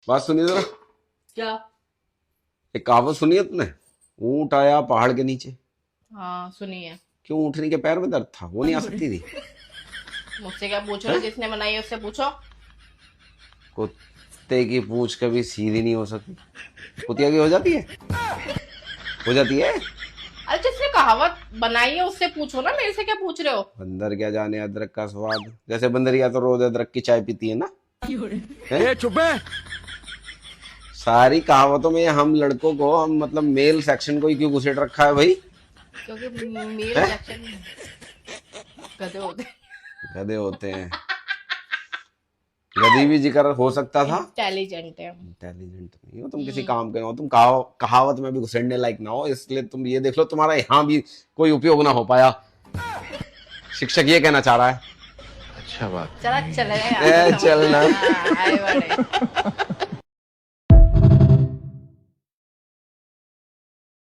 बात सुनिए जरा। क्या? एक कहावत सुनी है तुमने? ऊंट आया पहाड़ के नीचे। हाँ सुनिए। क्यों? ऊँटनी के पैर में दर्द था, वो नहीं आ सकती थी? मुझसे क्या पूछ रहे हैं? हो? जिसने बनाई है उससे पूछो। कुत्ते की पूंछ कभी सीधी नहीं हो सकती, कुतिया की हो जाती है, हो जाती है। अरे जिसने कहावत बनाई है उससे पूछो ना, मेरे से क्या पूछ रहे हो? बंदर क्या जाने अदरक का स्वाद, जैसे बंदरिया तो रोज अदरक की चाय पीती है ना। हैं? ए चुप है। सारी कहावतों में हम लड़कों को, हम मतलब मेल सेक्शन को ही क्यों घुसेड़ रखा है भाई? क्योंकि मेल हैं? सेक्शन गधे होते। गधे होते हैं। गधी भी जिक्र हो सकता था। इंटेलिजेंट है। इंटेलिजेंट नहीं हो तुम, किसी काम के ना हो तुम, कहावत में भी घुसेड़ने लायक ना हो, इसलिए तुम ये देख लो तुम्हारा यहाँ भी कोई उपयोग ना हो पाया। शिक्षक ये कहना चाह रहा है। अच्छा बात। चला चले ए, चल ना। आए बड़े।